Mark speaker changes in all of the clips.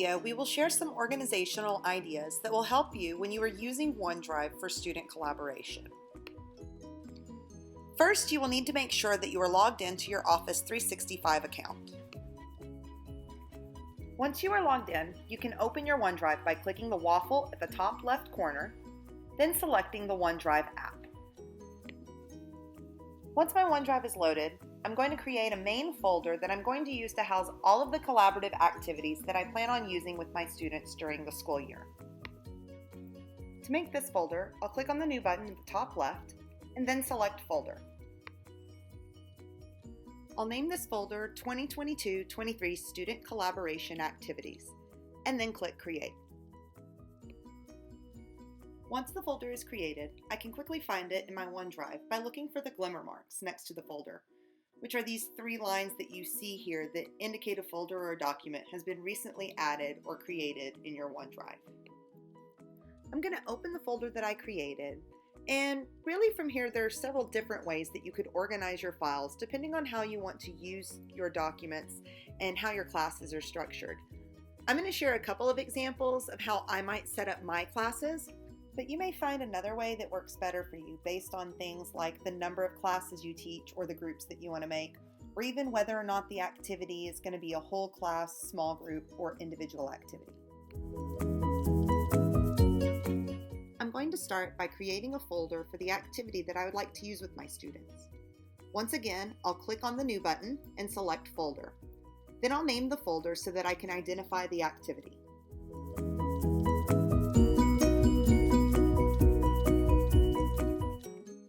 Speaker 1: video, we will share some organizational ideas that will help you when you are using OneDrive for student collaboration. First, you will need to make sure that you are logged into your Office 365 account. Once you are logged in, you can open your OneDrive by clicking the waffle at the top left corner, then selecting the OneDrive app. Once my OneDrive is loaded, I'm going to create a main folder that I'm going to use to house all of the collaborative activities that I plan on using with my students during the school year. To make this folder, I'll click on the New button at the top left and then select Folder. I'll name this folder 2022-23 Student Collaboration Activities and then click Create. Once the folder is created, I can quickly find it in my OneDrive by looking for the glimmer marks next to the folder, which are these three lines that you see here that indicate a folder or a document has been recently added or created in your OneDrive. I'm going to open the folder that I created, and really from here there are several different ways that you could organize your files depending on how you want to use your documents and how your classes are structured. I'm going to share a couple of examples of how I might set up my classes, but you may find another way that works better for you based on things like the number of classes you teach or the groups that you want to make, or even whether or not the activity is going to be a whole class, small group, or individual activity. I'm going to start by creating a folder for the activity that I would like to use with my students. Once again, I'll click on the New button and select Folder. Then I'll name the folder so that I can identify the activity.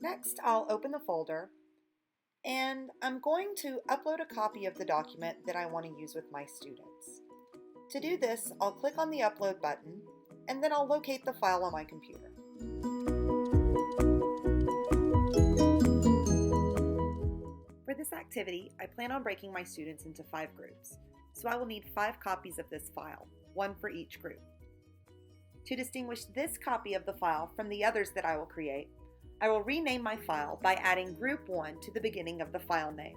Speaker 1: Next, I'll open the folder, and I'm going to upload a copy of the document that I want to use with my students. To do this, I'll click on the Upload button, and then I'll locate the file on my computer. For this activity, I plan on breaking my students into 5 groups, so I will need 5 copies of this file, 1 for each group. To distinguish this copy of the file from the others that I will create, I will rename my file by adding Group 1 to the beginning of the file name.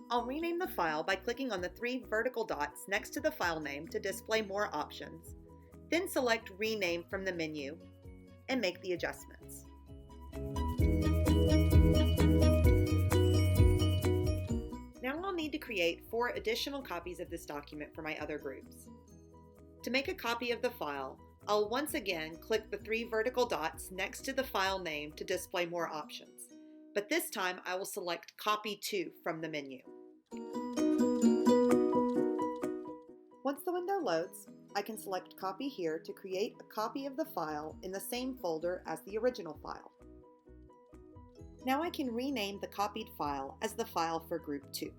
Speaker 1: I'll rename the file by clicking on the 3 vertical dots next to the file name to display more options, then select Rename from the menu and make the adjustments. Now I'll need to create 4 additional copies of this document for my other groups. To make a copy of the file, I'll once again click the 3 vertical dots next to the file name to display more options, but this time I will select Copy To from the menu. Once the window loads, I can select Copy here to create a copy of the file in the same folder as the original file. Now I can rename the copied file as the file for Group 2.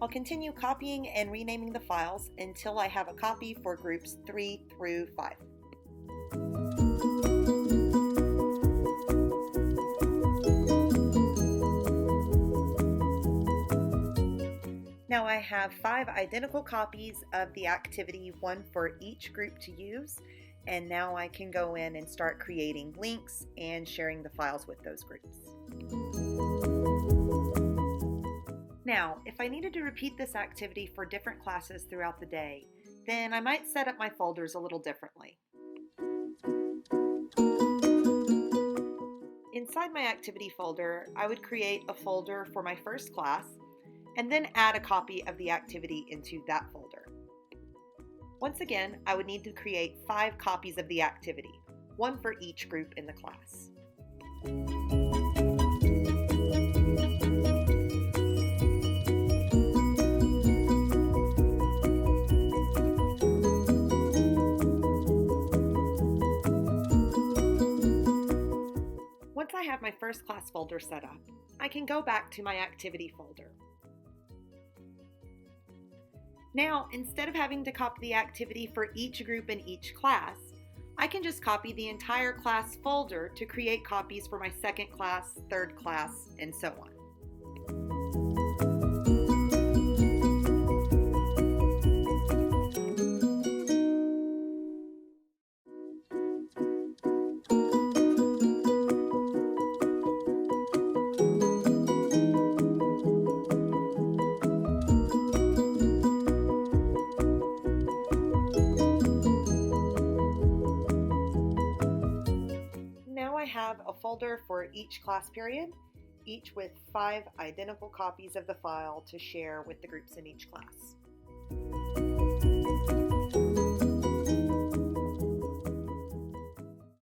Speaker 1: I'll continue copying and renaming the files until I have a copy for groups 3 through 5. Now I have 5 identical copies of the activity, 1 for each group to use, and now I can go in and start creating links and sharing the files with those groups. Now, if I needed to repeat this activity for different classes throughout the day, then I might set up my folders a little differently. Inside my activity folder, I would create a folder for my first class, and then add a copy of the activity into that folder. Once again, I would need to create 5 copies of the activity, 1 for each group in the class. Once I have my first class folder set up, I can go back to my activity folder. Now, instead of having to copy the activity for each group in each class, I can just copy the entire class folder to create copies for my second class, third class, and so on. have a folder for each class period, each with 5 identical copies of the file to share with the groups in each class.